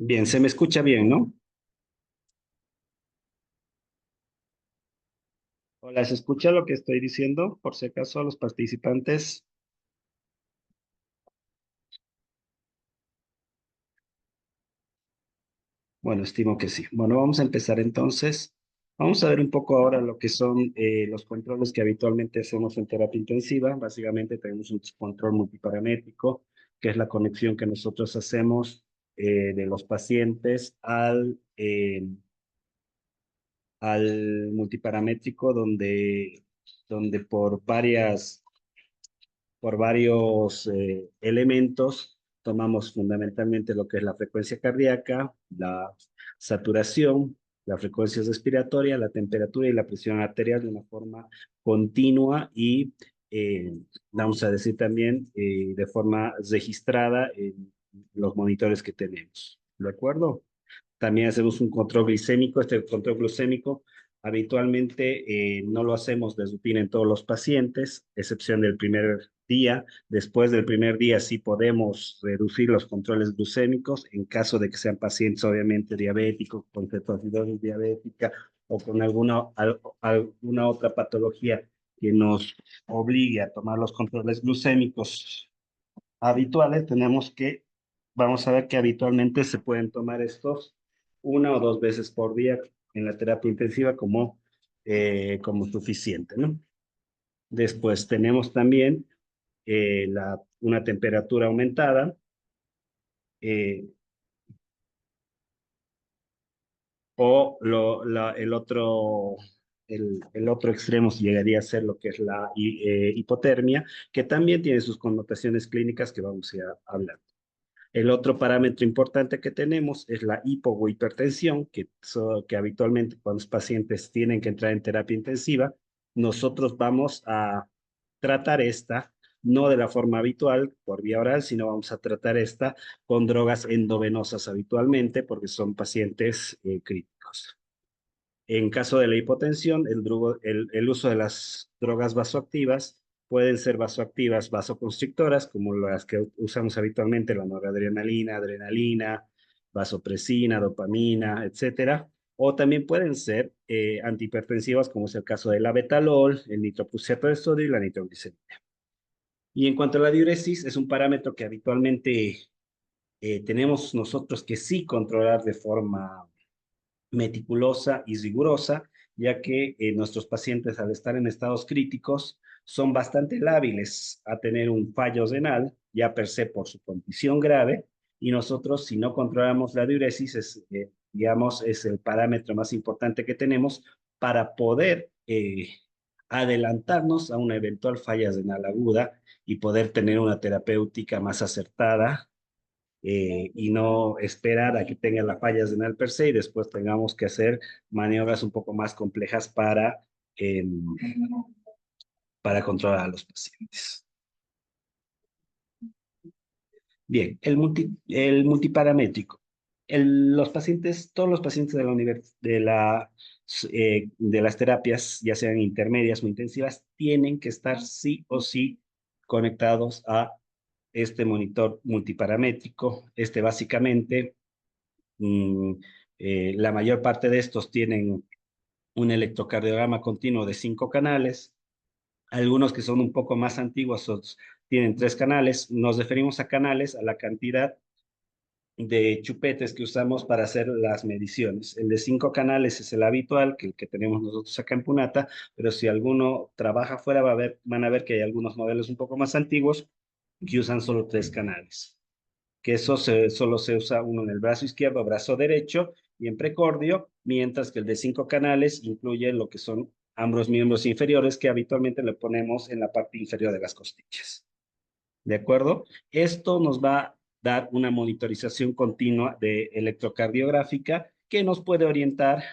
Bien, se me escucha bien, ¿no? Hola, ¿se escucha lo que estoy diciendo? Por si acaso a los participantes. Bueno, estimo que sí. Bueno, vamos a empezar entonces. Vamos a ver un poco ahora lo que son los controles que habitualmente hacemos en terapia intensiva. Básicamente tenemos un control multiparamétrico, que es la conexión que nosotros hacemos de los pacientes al multiparamétrico, donde por varios elementos. Tomamos fundamentalmente lo que es la frecuencia cardíaca, la saturación, la frecuencia respiratoria, la temperatura y la presión arterial de una forma continua y, eh, vamos a decir también, de forma registrada en los monitores que tenemos. ¿De acuerdo? También hacemos un control glicémico. Este control glucémico habitualmente no lo hacemos de rutina en todos los pacientes, excepción del primer día. Después del primer día sí podemos reducir los controles glucémicos en caso de que sean pacientes obviamente diabéticos, con cetoacidosis diabética o con alguna otra patología que nos obligue a tomar los controles glucémicos habituales. Vamos a ver que habitualmente se pueden tomar estos una o dos veces por día en la terapia intensiva como suficiente, ¿no? Después tenemos también una temperatura aumentada, eh, o el otro extremo llegaría a ser lo que es la hipotermia, que también tiene sus connotaciones clínicas que vamos a ir hablando. El otro parámetro importante que tenemos es la hipohipertensión, que habitualmente cuando los pacientes tienen que entrar en terapia intensiva, nosotros vamos a tratar esta, no de la forma habitual, por vía oral, sino vamos a tratar esta con drogas endovenosas habitualmente, porque son pacientes críticos. En caso de la hipotensión, el uso de las drogas vasoactivas pueden ser vasoactivas vasoconstrictoras, como las que usamos habitualmente, la noradrenalina, adrenalina, vasopresina, dopamina, etcétera. O también pueden ser antihipertensivas, como es el caso del abetalol, el nitroprusiato de sodio y la nitroglicerina. Y en cuanto a la diuresis, es un parámetro que habitualmente tenemos nosotros que sí controlar de forma meticulosa y rigurosa, ya que nuestros pacientes al estar en estados críticos son bastante lábiles a tener un fallo renal, ya per se por su condición grave, y nosotros si no controlamos la diuresis, digamos, es el parámetro más importante que tenemos para poder adelantarnos a una eventual falla renal aguda y poder tener una terapéutica más acertada, y no esperar a que tenga la falla renal per se y después tengamos que hacer maniobras un poco más complejas para controlar a los pacientes. Bien, el multiparamétrico. Todos los pacientes de las terapias, ya sean intermedias o intensivas, tienen que estar sí o sí conectados a este monitor multiparamétrico. Este básicamente, mm, la mayor parte de estos tienen un electrocardiograma continuo de 5 canales. Algunos que son un poco más antiguos tienen 3 canales. Nos referimos a canales a la cantidad de chupetes que usamos para hacer las mediciones. El de 5 canales es el habitual, que el que tenemos nosotros acá en Punata, pero si alguno trabaja afuera van a ver que hay algunos modelos un poco más antiguos que usan solo 3 canales, que solo se usa uno en el brazo izquierdo, brazo derecho y en precordio, mientras que el de 5 canales incluye lo que son ambos miembros inferiores, que habitualmente le ponemos en la parte inferior de las costillas. ¿De acuerdo? Esto nos va a dar una monitorización continua de electrocardiográfica que nos puede orientar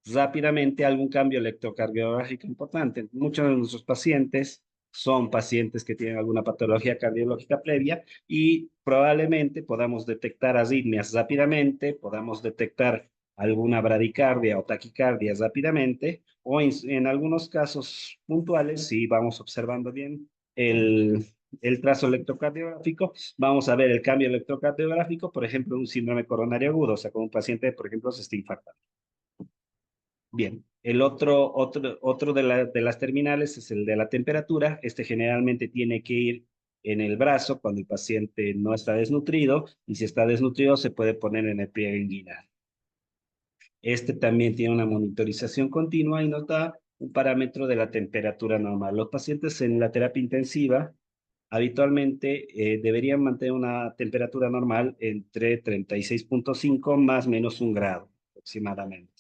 rápidamente algún cambio electrocardiográfico importante. Muchos de nuestros pacientes son pacientes que tienen alguna patología cardiológica previa y probablemente podamos detectar arritmias rápidamente, podamos detectar alguna bradicardia o taquicardia rápidamente, o en algunos casos puntuales, si vamos observando bien el trazo electrocardiográfico, vamos a ver el cambio electrocardiográfico, por ejemplo, un síndrome coronario agudo, o sea, con un paciente, por ejemplo, se está infartando. Bien, el otro de las terminales es el de la temperatura. Este generalmente tiene que ir en el brazo cuando el paciente no está desnutrido, y si está desnutrido se puede poner en el pliegue inguinal. Este también tiene una monitorización continua y nos da un parámetro de la temperatura normal. Los pacientes en la terapia intensiva habitualmente deberían mantener una temperatura normal entre 36,5 más menos 1 grado aproximadamente.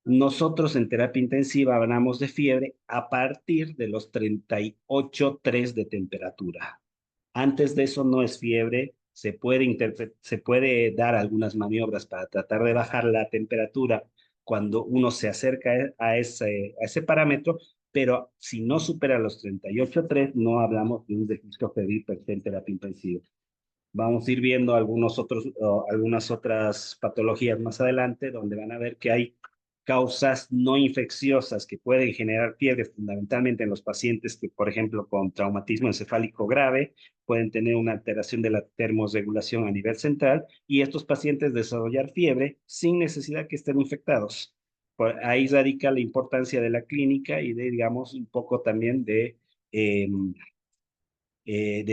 Nosotros en terapia intensiva hablamos de fiebre a partir de los 38,3 de temperatura. Antes de eso no es fiebre, se puede dar algunas maniobras para tratar de bajar la temperatura cuando uno se acerca a ese parámetro, pero si no supera los 38,3, no hablamos de un registro febril per se en terapia intensiva. Vamos a ir viendo algunas otras patologías más adelante, donde van a ver que hay causas no infecciosas que pueden generar fiebre, fundamentalmente en los pacientes que, por ejemplo, con traumatismo encefálico grave, pueden tener una alteración de la termorregulación a nivel central, y estos pacientes desarrollar fiebre sin necesidad que estén infectados. Ahí radica la importancia de la clínica y de, digamos, un poco también de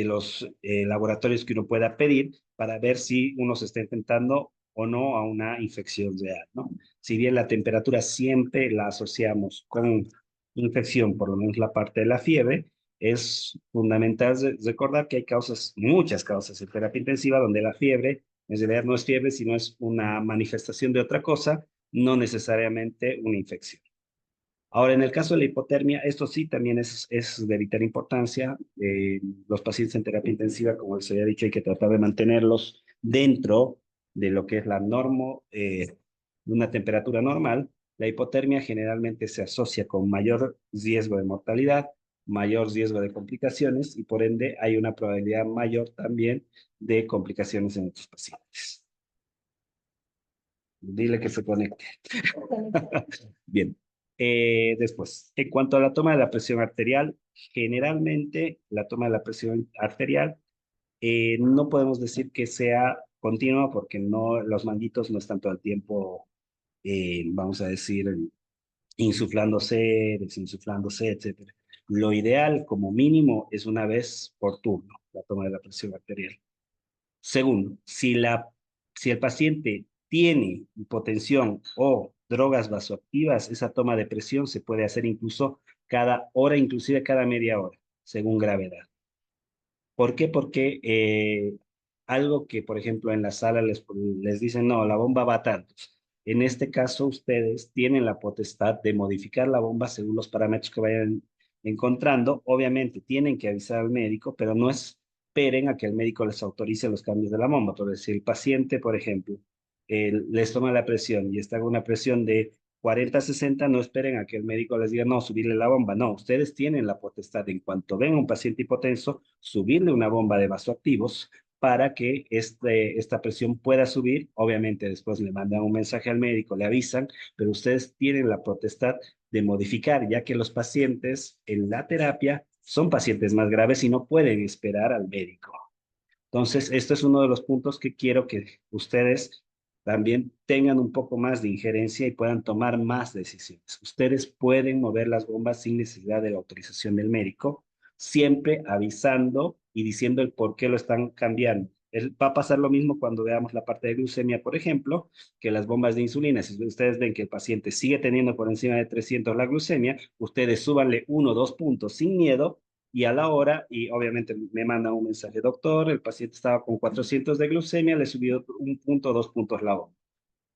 los laboratorios que uno pueda pedir para ver si uno se está enfrentando o no a una infección real, ¿no? Si bien la temperatura siempre la asociamos con infección, por lo menos la parte de la fiebre, es fundamental recordar que hay muchas causas en terapia intensiva donde la fiebre en realidad no es fiebre, sino es una manifestación de otra cosa, no necesariamente una infección. Ahora, en el caso de la hipotermia, esto sí también es de vital importancia. Los pacientes en terapia intensiva, como les había dicho, hay que tratar de mantenerlos dentro de lo que es la norma, una temperatura normal. La hipotermia generalmente se asocia con mayor riesgo de mortalidad, mayor riesgo de complicaciones, y por ende hay una probabilidad mayor también de complicaciones en estos pacientes. Dile que se conecte. Bien. Después, en cuanto a la toma de la presión arterial, generalmente la toma de la presión arterial no podemos decir que sea continua, porque no, los manguitos no están todo el tiempo, vamos a decir, insuflándose, desinsuflándose, etcétera. Lo ideal, como mínimo, es una vez por turno, la toma de la presión arterial. Segundo, si el paciente tiene hipotensión o drogas vasoactivas, esa toma de presión se puede hacer incluso cada hora, inclusive cada media hora, según gravedad. ¿Por qué? Porque algo que, por ejemplo, en la sala les dicen, no, la bomba va a tantos. En este caso, ustedes tienen la potestad de modificar la bomba según los parámetros que vayan encontrando. Obviamente, tienen que avisar al médico, pero no esperen a que el médico les autorice los cambios de la bomba. Por decir, el paciente, por ejemplo, les toma la presión y está con una presión de 40-60, no esperen a que el médico les diga, no, subirle la bomba. No, ustedes tienen la potestad, en cuanto ven a un paciente hipotenso, subirle una bomba de vasoactivos para que esta presión pueda subir. Obviamente después le mandan un mensaje al médico, le avisan, pero ustedes tienen la potestad de modificar, ya que los pacientes en la terapia son pacientes más graves y no pueden esperar al médico. Entonces, esto es uno de los puntos que quiero que ustedes también tengan un poco más de injerencia y puedan tomar más decisiones. Ustedes pueden mover las bombas sin necesidad de la autorización del médico, siempre avisando y diciendo el por qué lo están cambiando. Va a pasar lo mismo cuando veamos la parte de glucemia, por ejemplo, que las bombas de insulina. Si ustedes ven que el paciente sigue teniendo por encima de 300 la glucemia, ustedes súbanle 1 o 2 puntos sin miedo, y a la hora, y obviamente me manda un mensaje, doctor, el paciente estaba con 400 de glucemia, le subió 1 punto, 2 puntos la bomba.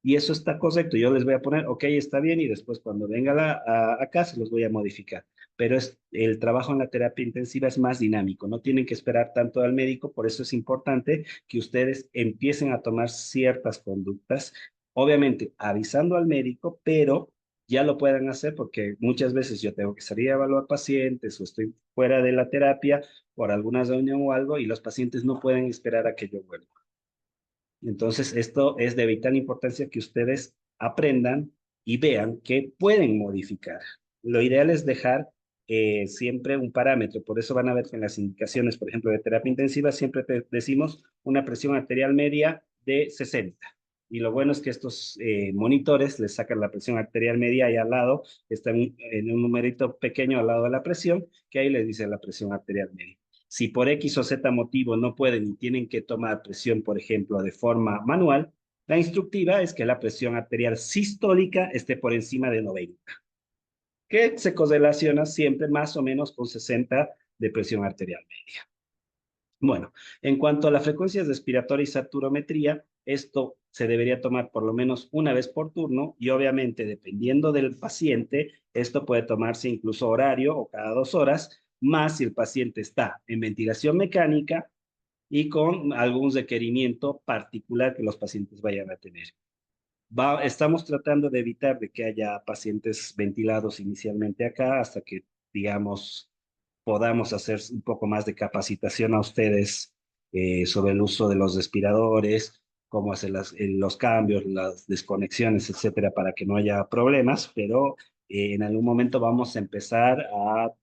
Y eso está correcto, yo les voy a poner, ok, está bien, y después cuando venga acá se los voy a modificar. Pero el trabajo en la terapia intensiva es más dinámico, no tienen que esperar tanto al médico, por eso es importante que ustedes empiecen a tomar ciertas conductas, obviamente avisando al médico, pero ya lo puedan hacer, porque muchas veces yo tengo que salir a evaluar pacientes o estoy fuera de la terapia por alguna reunión o algo, y los pacientes no pueden esperar a que yo vuelva. Entonces, esto es de vital importancia que ustedes aprendan y vean que pueden modificar. Lo ideal es dejar siempre un parámetro. Por eso van a ver que en las indicaciones, por ejemplo, de terapia intensiva, siempre te decimos una presión arterial media de 60. Y lo bueno es que estos monitores les sacan la presión arterial media ahí al lado, está en un numerito pequeño al lado de la presión, que ahí les dice la presión arterial media. Si por X o Z motivo no pueden y tienen que tomar presión, por ejemplo, de forma manual, la instructiva es que la presión arterial sistólica esté por encima de 90, que se correlaciona siempre más o menos con 60 de presión arterial media. Bueno, en cuanto a la frecuencia respiratoria y saturometría, esto se debería tomar por lo menos una vez por turno y obviamente dependiendo del paciente, esto puede tomarse incluso horario o cada 2 horas, más si el paciente está en ventilación mecánica y con algún requerimiento particular que los pacientes vayan a tener. Estamos tratando de evitar de que haya pacientes ventilados inicialmente acá hasta que, digamos, podamos hacer un poco más de capacitación a ustedes sobre el uso de los respiradores, cómo hacer los cambios, las desconexiones, etcétera, para que no haya problemas, pero en algún momento vamos a empezar a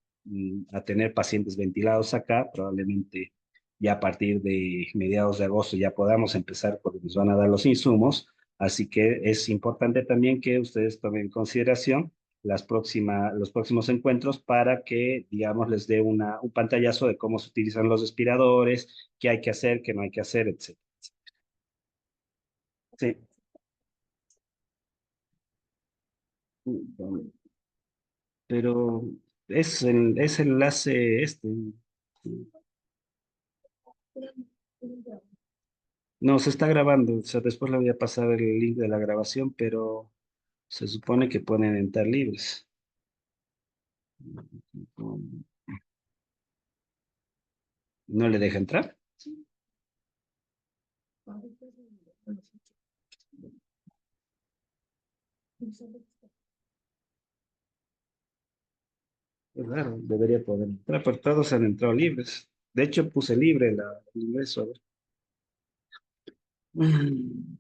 tener pacientes ventilados acá, probablemente ya a partir de mediados de agosto ya podamos empezar porque nos van a dar los insumos. Así que es importante también que ustedes tomen en consideración los próximos encuentros para que, digamos, les dé un pantallazo de cómo se utilizan los respiradores, qué hay que hacer, qué no hay que hacer, etc. Sí, pero es el enlace este. No, se está grabando, o sea, después le voy a pasar el link de la grabación, pero se supone que pueden entrar libres. ¿No le deja entrar? Es raro, debería poder entrar, pero todos han entrado libres. De hecho, puse libre el ingreso. A ver. Mm,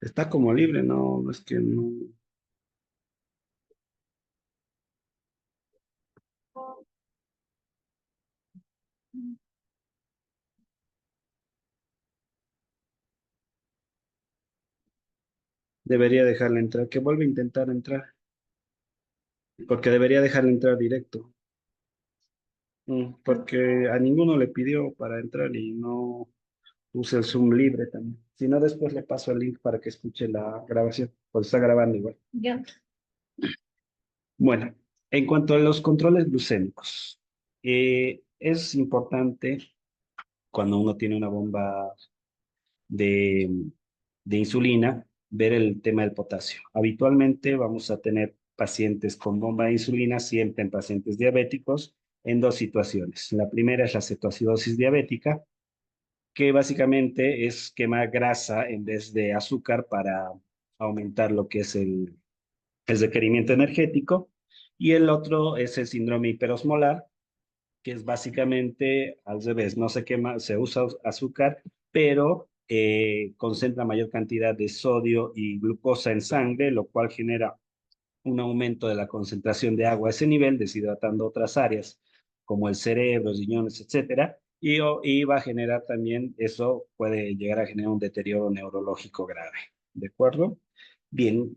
Está como libre, no, no es que no. Debería dejarle entrar, que vuelva a intentar entrar, porque debería dejarle entrar directo. Porque a ninguno le pidió para entrar y no puse el Zoom libre también. Si no, después le paso el link para que escuche la grabación, pues está grabando igual. Ya. Bueno, en cuanto a los controles glucémicos, es importante cuando uno tiene una bomba de, de insulina, ver el tema del potasio. Habitualmente vamos a tener pacientes con bomba de insulina, siempre en pacientes diabéticos, en dos situaciones. La primera es la cetoacidosis diabética, que básicamente es quemar grasa en vez de azúcar para aumentar lo que es el requerimiento energético. Y el otro es el síndrome hiperosmolar, que es básicamente al revés, no se quema, se usa azúcar, pero concentra mayor cantidad de sodio y glucosa en sangre, lo cual genera un aumento de la concentración de agua a ese nivel, deshidratando otras áreas como el cerebro, los riñones, etcétera, y va a generar también, eso puede llegar a generar un deterioro neurológico grave. ¿De acuerdo? Bien,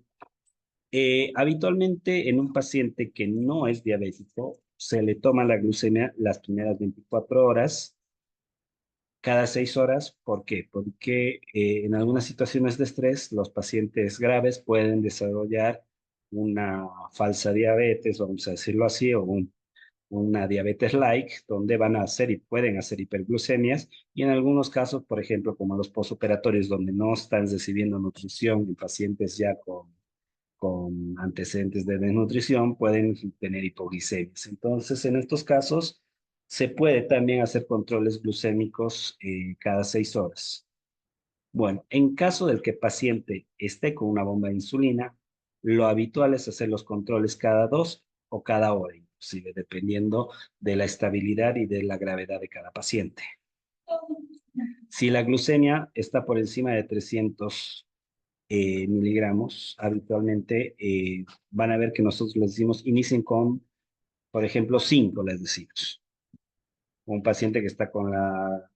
habitualmente en un paciente que no es diabético, se le toma la glucemia las primeras 24 horas, cada 6 horas. ¿Por qué? Porque en algunas situaciones de estrés, los pacientes graves pueden desarrollar una falsa diabetes, vamos a decirlo así, o una diabetes like, donde van a hacer y pueden hacer hiperglucemias, y en algunos casos, por ejemplo, como los postoperatorios, donde no están recibiendo nutrición en pacientes ya con antecedentes de desnutrición pueden tener hipoglicemias. Entonces, en estos casos, se puede también hacer controles glucémicos cada 6 horas. Bueno, en caso del que el paciente esté con una bomba de insulina, lo habitual es hacer los controles cada 2 o cada hora. inclusive, dependiendo de la estabilidad y de la gravedad de cada paciente. Si la glucemia está por encima de 300 miligramos, habitualmente van a ver que nosotros les decimos inicien con, por ejemplo, 5, les decimos. Un paciente que está con la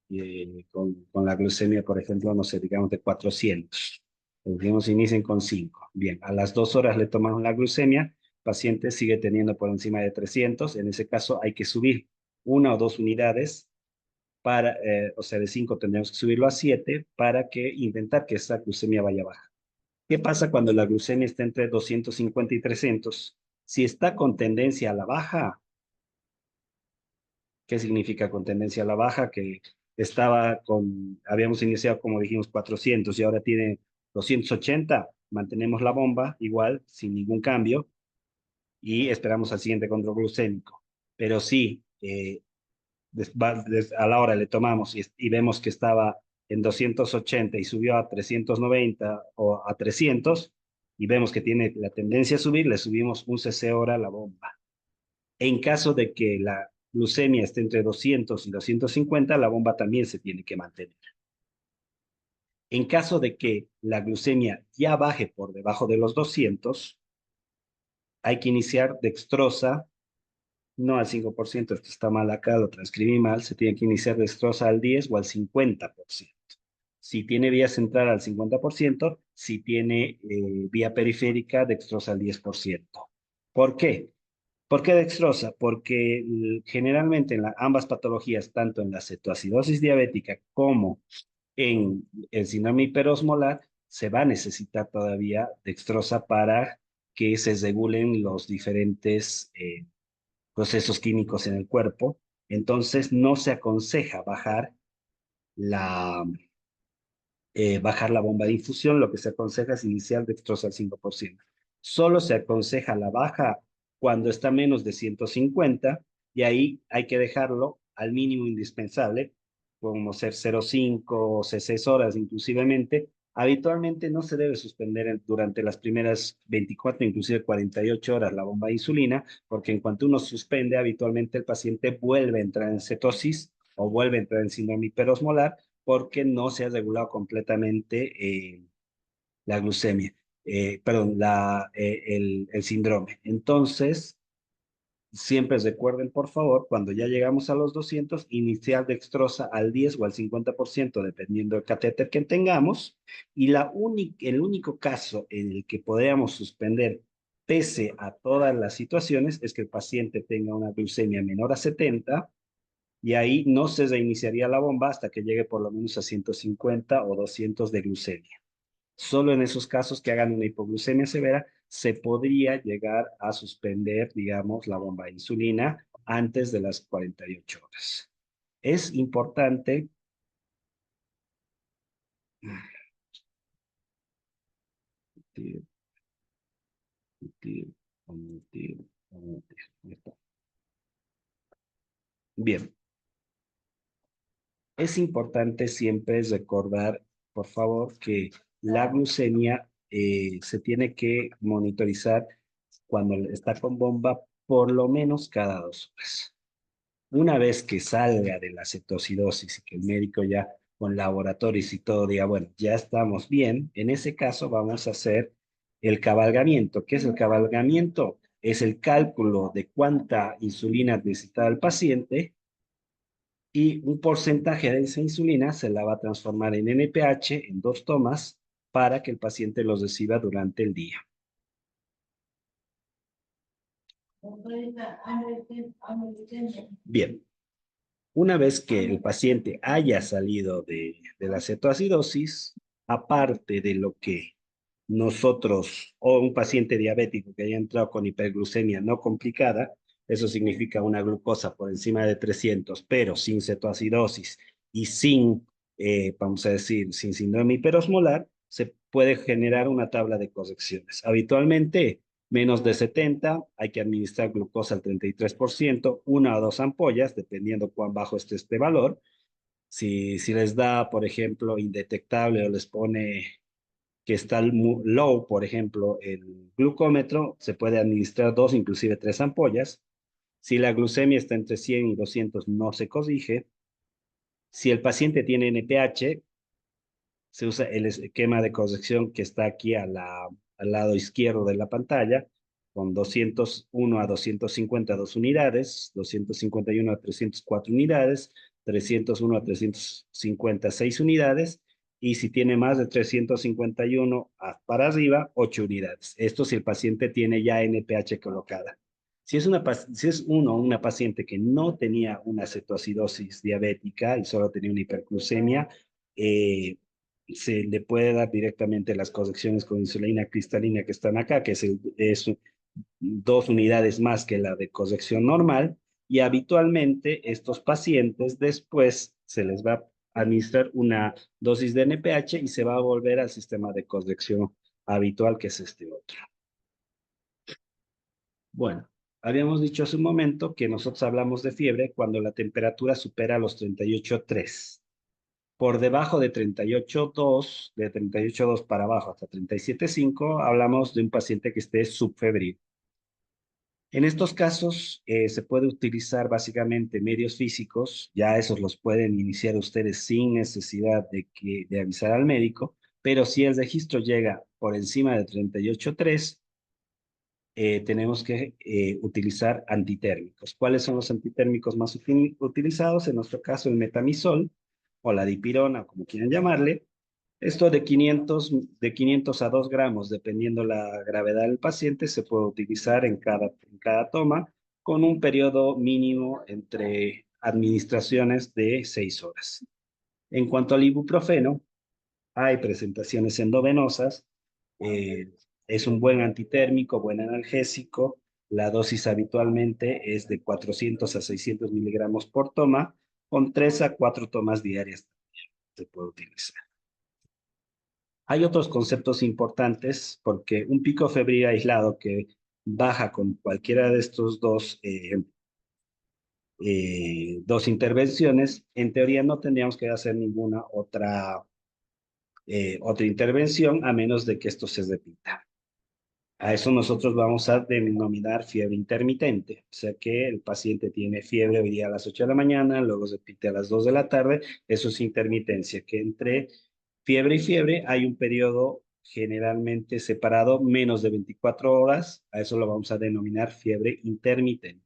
glucemia, por ejemplo, no sé, digamos de 400. Les decimos inicien con 5. Bien, a las 2 horas le tomamos la glucemia, paciente sigue teniendo por encima de 300. En ese caso hay que subir 1 o 2 unidades o sea, de 5 tendríamos que subirlo a 7 para que intentar que esa glucemia vaya baja. ¿Qué pasa cuando la glucemia está entre 250 y 300? Si está con tendencia a la baja, ¿qué significa con tendencia a la baja? Que habíamos iniciado, como dijimos, 400 y ahora tiene 280, mantenemos la bomba igual, sin ningún cambio, y esperamos al siguiente control glucémico. Pero sí, a la hora le tomamos y vemos que estaba en 280 y subió a 390 o a 300 y vemos que tiene la tendencia a subir, le subimos un cc hora a la bomba. En caso de que la glucemia esté entre 200 y 250, la bomba también se tiene que mantener. En caso de que la glucemia ya baje por debajo de los 200, hay que iniciar dextrosa, no al 5%, esto está mal acá, lo transcribí mal, se tiene que iniciar dextrosa al 10 o al 50%. Si tiene vía central al 50%, si tiene vía periférica, dextrosa al 10%. ¿Por qué? ¿Por qué dextrosa? Porque generalmente en ambas patologías, tanto en la cetoacidosis diabética como en el síndrome hiperosmolar, se va a necesitar todavía dextrosa para que se regulen los diferentes procesos químicos en el cuerpo. Entonces, no se aconseja la, bajar la bomba de infusión, lo que se aconseja es iniciar dextrosa al 5%. Solo se aconseja la baja cuando está menos de 150 y ahí hay que dejarlo al mínimo indispensable, como ser 0,5 o 6 horas inclusivemente. Habitualmente no se debe suspender durante las primeras 24, inclusive 48 horas la bomba de insulina, porque en cuanto uno suspende, habitualmente el paciente vuelve a entrar en cetosis o vuelve a entrar en síndrome hiperosmolar porque no se ha regulado completamente la glucemia, perdón, el síndrome. Entonces, siempre recuerden, por favor, cuando ya llegamos a los 200, iniciar dextrosa al 10 o al 50%, dependiendo del catéter que tengamos. Y el único caso en el que podríamos suspender, pese a todas las situaciones, es que el paciente tenga una glucemia menor a 70 y ahí no se reiniciaría la bomba hasta que llegue por lo menos a 150 o 200 de glucemia. Solo en esos casos que hagan una hipoglucemia severa se podría llegar a suspender, digamos, la bomba de insulina antes de las 48 horas. Es importante, bien, es importante siempre recordar, por favor, que la glucemia se tiene que monitorizar cuando está con bomba por lo menos cada 2 horas. Una vez que salga de la cetoacidosis y que el médico ya con laboratorios y todo diga, bueno, ya estamos bien, en ese caso vamos a hacer el cabalgamiento. ¿Qué es el cabalgamiento? Es el cálculo de cuánta insulina necesita el paciente y un porcentaje de esa insulina se la va a transformar en NPH en 2 tomas para que el paciente los reciba durante el día. Bien, una vez que el paciente haya salido de la cetoacidosis, aparte de lo que nosotros, o un paciente diabético que haya entrado con hiperglucemia no complicada, eso significa una glucosa por encima de 300, pero sin cetoacidosis y sin, vamos a decir, sin síndrome hiperosmolar, se puede generar una tabla de correcciones. Habitualmente, menos de 70, hay que administrar glucosa al 33%, 1 o 2 ampollas, dependiendo cuán bajo esté este valor. Si les da, por ejemplo, indetectable o les pone que está low, por ejemplo, el glucómetro, se puede administrar 2, inclusive 3 ampollas. Si la glucemia está entre 100 y 200, no se corrige. Si el paciente tiene NPH, se usa el esquema de corrección que está aquí al lado izquierdo de la pantalla, con 201 a 250, 2 unidades, 251 a 304 unidades, 301 a 350, 6 unidades, y si tiene más de 351 para arriba, 8 unidades. Esto si el paciente tiene ya NPH colocada. Si es una paciente que no tenía una cetoacidosis diabética y solo tenía una hiperglucemia, se le puede dar directamente las correcciones con insulina cristalina que están acá, que es 2 unidades más que la de corrección normal, y habitualmente estos pacientes después se les va a administrar una dosis de NPH y se va a volver al sistema de corrección habitual, que es este otro. Bueno, habíamos dicho hace un momento que nosotros hablamos de fiebre cuando la temperatura supera los 38,3. Por debajo de 38,2, de 38,2 para abajo hasta 37,5, hablamos de un paciente que esté subfebril. En estos casos se puede utilizar básicamente medios físicos, ya esos los pueden iniciar ustedes sin necesidad de avisar al médico, pero si el registro llega por encima de 38,3, tenemos que utilizar antitérmicos. ¿Cuáles son los antitérmicos más utilizados? En nuestro caso, el metamizol o la dipirona, como quieran llamarle. Esto de 500 a 2 gramos, dependiendo la gravedad del paciente, se puede utilizar en cada toma con un periodo mínimo entre administraciones de 6 horas. En cuanto al ibuprofeno, hay presentaciones endovenosas. eh, es un buen antitérmico, buen analgésico. La dosis habitualmente es de 400 a 600 miligramos por toma, con 3 a 4 tomas diarias se puede utilizar. Hay otros conceptos importantes porque un pico febril aislado que baja con cualquiera de estos dos intervenciones, en teoría no tendríamos que hacer ninguna otra intervención a menos de que esto se repita. A eso nosotros vamos a denominar fiebre intermitente, o sea que el paciente tiene fiebre hoy día a las 8 de la mañana, luego se repite a las 2 de la tarde, eso es intermitencia, que entre fiebre y fiebre hay un periodo generalmente separado menos de 24 horas, a eso lo vamos a denominar fiebre intermitente.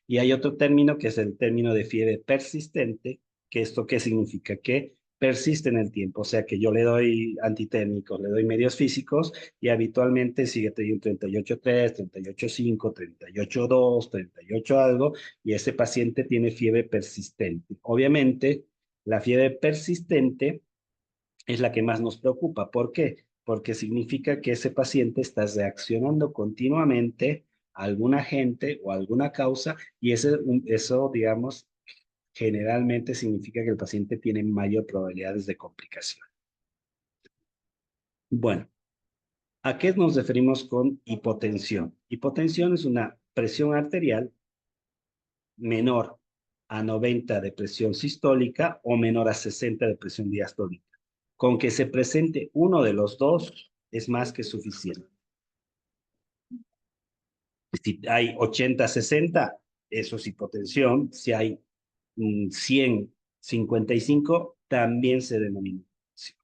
Y hay otro término que es el término de fiebre persistente, que esto qué significa que persiste en el tiempo, o sea que yo le doy antitérmicos, le doy medios físicos y habitualmente sigue teniendo 38,3, 38,5, 38,2, 38 algo, y ese paciente tiene fiebre persistente. Obviamente, la fiebre persistente es la que más nos preocupa. ¿Por qué? Porque significa que ese paciente está reaccionando continuamente a algún agente o a alguna causa y eso, digamos, generalmente significa que el paciente tiene mayor probabilidades de complicación. Bueno, ¿a qué nos referimos con hipotensión? Hipotensión es una presión arterial menor a 90 de presión sistólica o menor a 60 de presión diastólica. Con que se presente uno de los dos es más que suficiente. Si hay 80-60, eso es hipotensión. Si hay 100-55, también se denomina hipotensión.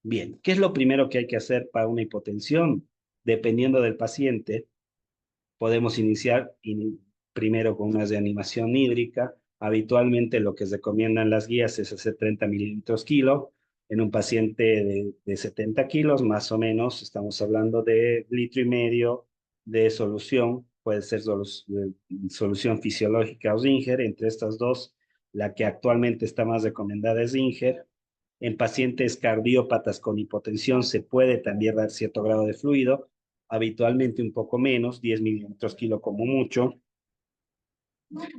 Bien, ¿qué es lo primero que hay que hacer para una hipotensión? Dependiendo del paciente, podemos iniciar primero con una reanimación hídrica. Habitualmente lo que recomiendan las guías es hacer 30 mililitros kilo. En un paciente de 70 kilos, más o menos, estamos hablando de 1,5 litros de solución. Puede ser solución fisiológica o Ringer. Entre estas dos, la que actualmente está más recomendada es Ringer. En pacientes cardiópatas con hipotensión se puede también dar cierto grado de fluido, habitualmente un poco menos, 10 mililitros kilo como mucho.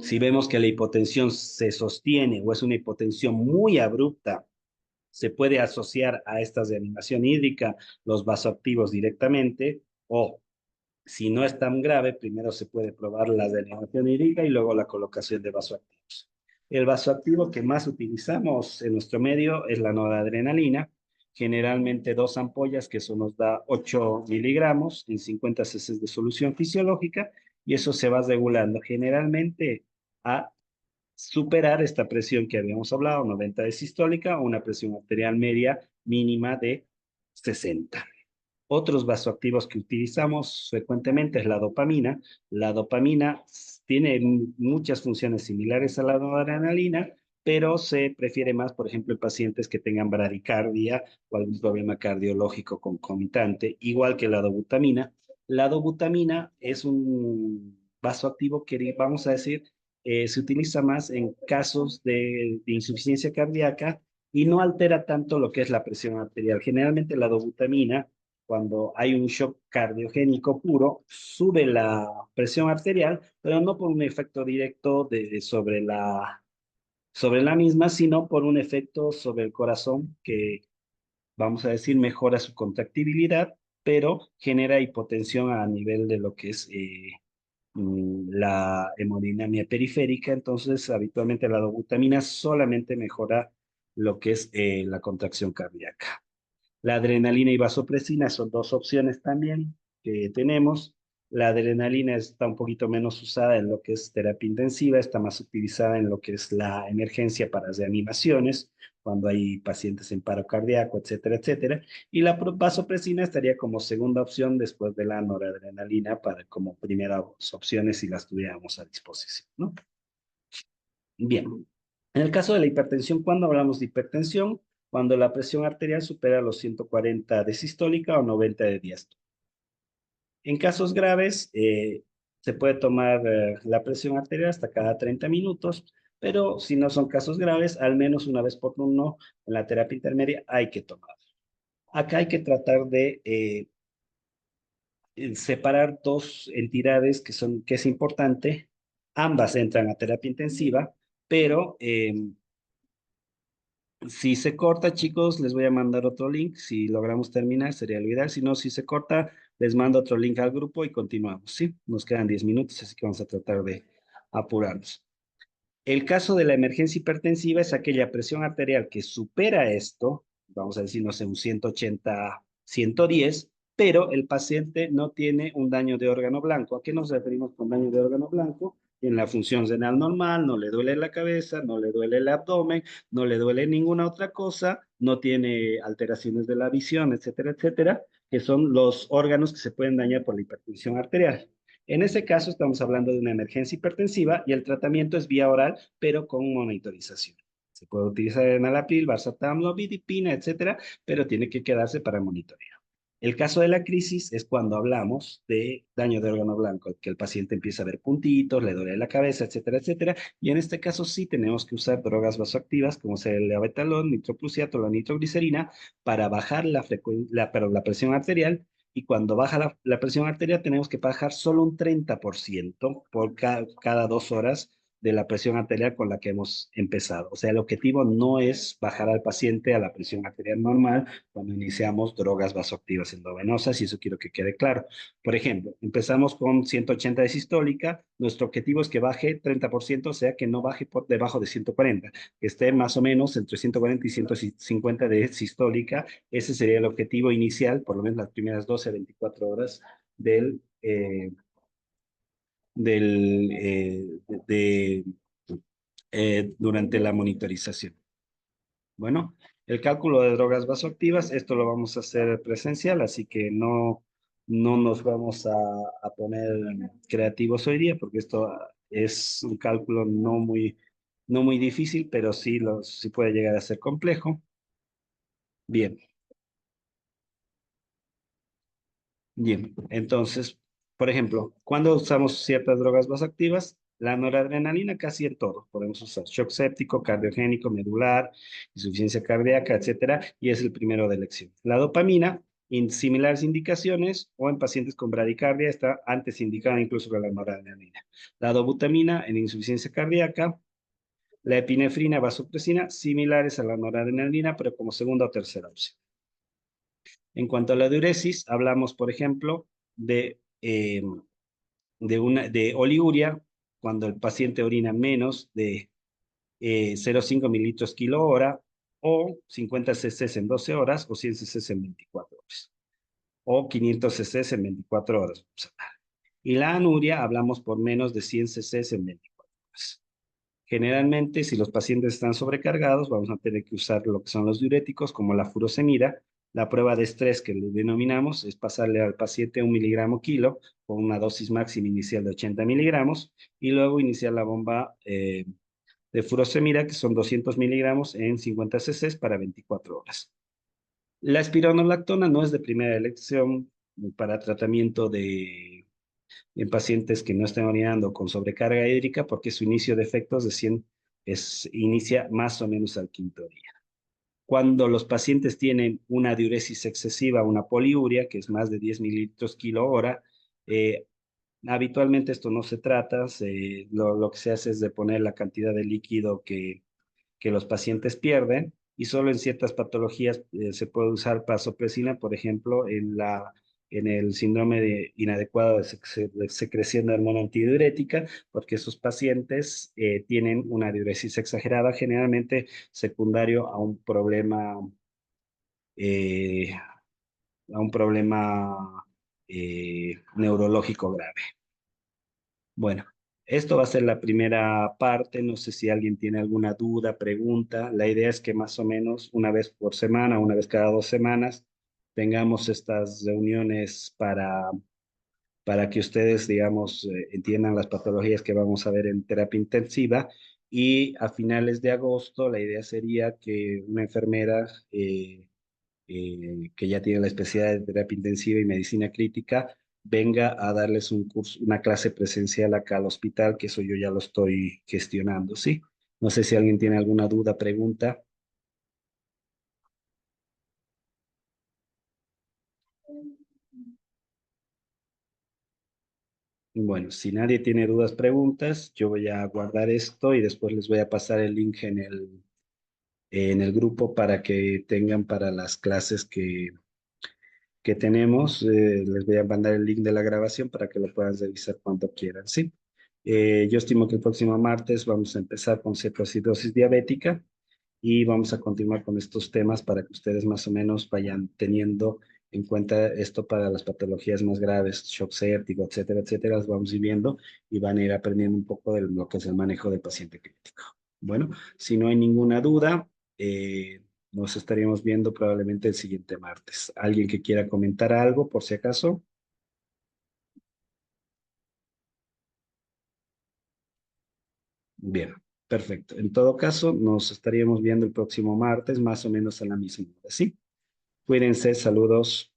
Si vemos que la hipotensión se sostiene o es una hipotensión muy abrupta, se puede asociar a esta reanimación hídrica los vasoactivos directamente, o si no es tan grave, primero se puede probar la reanimación hídrica y luego la colocación de vasoactivos. El vasoactivo que más utilizamos en nuestro medio es la noradrenalina, generalmente 2 ampollas, que eso nos da 8 miligramos en 50 cc de solución fisiológica, y eso se va regulando generalmente a superar esta presión que habíamos hablado, 90 de sistólica, o una presión arterial media mínima de 60. Otros vasoactivos que utilizamos frecuentemente es la dopamina. La dopamina tiene muchas funciones similares a la noradrenalina, pero se prefiere más, por ejemplo, en pacientes que tengan bradicardia o algún problema cardiológico concomitante, igual que la dobutamina. La dobutamina es un vasoactivo que, vamos a decir, se utiliza más en casos de insuficiencia cardíaca y no altera tanto lo que es la presión arterial. Generalmente la dobutamina, cuando hay un shock cardiogénico puro, sube la presión arterial, pero no por un efecto directo sobre la misma, sino por un efecto sobre el corazón que, vamos a decir, mejora su contractibilidad, pero genera hipotensión a nivel de lo que es la hemodinamia periférica. Entonces, habitualmente la dobutamina solamente mejora lo que es la contracción cardíaca. La adrenalina y vasopresina son dos opciones también que tenemos. La adrenalina está un poquito menos usada en lo que es terapia intensiva, está más utilizada en lo que es la emergencia para reanimaciones, cuando hay pacientes en paro cardíaco, etcétera, etcétera. Y la vasopresina estaría como segunda opción después de la noradrenalina para como primeras opciones si las tuviéramos a disposición, ¿no? Bien. En el caso de la hipertensión, ¿cuándo hablamos de hipertensión? Cuando la presión arterial supera los 140 de sistólica o 90 de diástole. En casos graves, se puede tomar la presión arterial hasta cada 30 minutos, pero si no son casos graves, al menos una vez por turno en la terapia intermedia hay que tomar. Acá hay que tratar de separar dos entidades que es importante. Ambas entran a terapia intensiva, pero si se corta, chicos, les voy a mandar otro link. Si logramos terminar, sería lo ideal. Si no, si se corta, les mando otro link al grupo y continuamos, ¿sí? Nos quedan 10 minutos, así que vamos a tratar de apurarnos. El caso de la emergencia hipertensiva es aquella presión arterial que supera esto, vamos a decir, no sé, un 180, 110, pero el paciente no tiene un daño de órgano blanco. ¿A qué nos referimos con daño de órgano blanco? En la función renal normal, no le duele la cabeza, no le duele el abdomen, no le duele ninguna otra cosa, no tiene alteraciones de la visión, etcétera, etcétera, que son los órganos que se pueden dañar por la hipertensión arterial. En ese caso estamos hablando de una emergencia hipertensiva y el tratamiento es vía oral, pero con monitorización. Se puede utilizar enalapril, valsartán, lobidipina, etcétera, pero tiene que quedarse para monitoreo. El caso de la crisis es cuando hablamos de daño de órgano blanco, que el paciente empieza a ver puntitos, le duele la cabeza, etcétera, etcétera. Y en este caso sí tenemos que usar drogas vasoactivas como sea el levotalón, nitroprusiato, la nitroglicerina para bajar la presión arterial, y cuando baja la presión arterial tenemos que bajar solo un 30% por cada 2 horas de la presión arterial con la que hemos empezado. O sea, el objetivo no es bajar al paciente a la presión arterial normal cuando iniciamos drogas vasoactivas endovenosas, y eso quiero que quede claro. Por ejemplo, empezamos con 180 de sistólica, nuestro objetivo es que baje 30%, o sea, que no baje por debajo de 140, que esté más o menos entre 140 y 150 de sistólica. Ese sería el objetivo inicial, por lo menos las primeras 12 a 24 horas del, de, durante la monitorización. Bueno, el cálculo de drogas vasoactivas, esto lo vamos a hacer presencial, así que no nos vamos a poner creativos hoy día, porque esto es un cálculo no muy difícil, pero sí puede llegar a ser complejo. Bien. Bien, entonces, por ejemplo, cuando usamos ciertas drogas vasoactivas, la noradrenalina casi en todo. Podemos usar shock séptico, cardiogénico, medular, insuficiencia cardíaca, etcétera, y es el primero de elección. La dopamina, en similares indicaciones o en pacientes con bradicardia, está antes indicada incluso que la noradrenalina. La dobutamina en insuficiencia cardíaca, la epinefrina, vasopresina, similares a la noradrenalina, pero como segunda o tercera opción. En cuanto a la diuresis, hablamos, por ejemplo, de oliguria, cuando el paciente orina menos de 0,5 mililitros kilo hora, o 50 cc en 12 horas, o 100 cc en 24 horas, o 500 cc en 24 horas. Y la anuria hablamos por menos de 100 cc en 24 horas. Generalmente, si los pacientes están sobrecargados, vamos a tener que usar lo que son los diuréticos, como la furosemida. La prueba de estrés que le denominamos es pasarle al paciente 1 mg/kg con una dosis máxima inicial de 80 miligramos y luego iniciar la bomba de furosemida, que son 200 miligramos en 50 cc para 24 horas. La espironolactona no es de primera elección para tratamiento en pacientes que no estén orinando con sobrecarga hídrica porque su inicio de efectos de 100 inicia más o menos al quinto día. Cuando los pacientes tienen una diuresis excesiva, una poliuria, que es más de 10 mililitros kilo hora, habitualmente esto no se trata, lo que se hace es de poner la cantidad de líquido que los pacientes pierden y solo en ciertas patologías se puede usar vasopresina, por ejemplo, en el síndrome de inadecuado de secreción de hormona antidiurética, porque esos pacientes tienen una diuresis exagerada, generalmente secundario eh, a un problema neurológico grave. Bueno, esto va a ser la primera parte. No sé si alguien tiene alguna duda, pregunta. La idea es que más o menos una vez por semana, una vez cada 2 semanas, tengamos estas reuniones para que ustedes, digamos, entiendan las patologías que vamos a ver en terapia intensiva. Y a finales de agosto, la idea sería que una enfermera que ya tiene la especialidad de terapia intensiva y medicina crítica, venga a darles un curso, una clase presencial acá al hospital, que eso yo ya lo estoy gestionando, ¿sí? No sé si alguien tiene alguna duda, pregunta. Bueno, si nadie tiene dudas, preguntas, yo voy a guardar esto y después les voy a pasar el link en el grupo para que tengan para las clases que tenemos. Les voy a mandar el link de la grabación para que lo puedan revisar cuando quieran, ¿sí? Yo estimo que el próximo martes vamos a empezar con cetoacidosis diabética y vamos a continuar con estos temas para que ustedes más o menos vayan teniendo en cuenta esto para las patologías más graves, shock séptico, etcétera, etcétera, las vamos a ir viendo y van a ir aprendiendo un poco de lo que es el manejo del paciente crítico. Bueno, si no hay ninguna duda, nos estaríamos viendo probablemente el siguiente martes. ¿Alguien que quiera comentar algo, por si acaso? Bien, perfecto. En todo caso, nos estaríamos viendo el próximo martes, más o menos a la misma hora, ¿sí? Cuídense, saludos.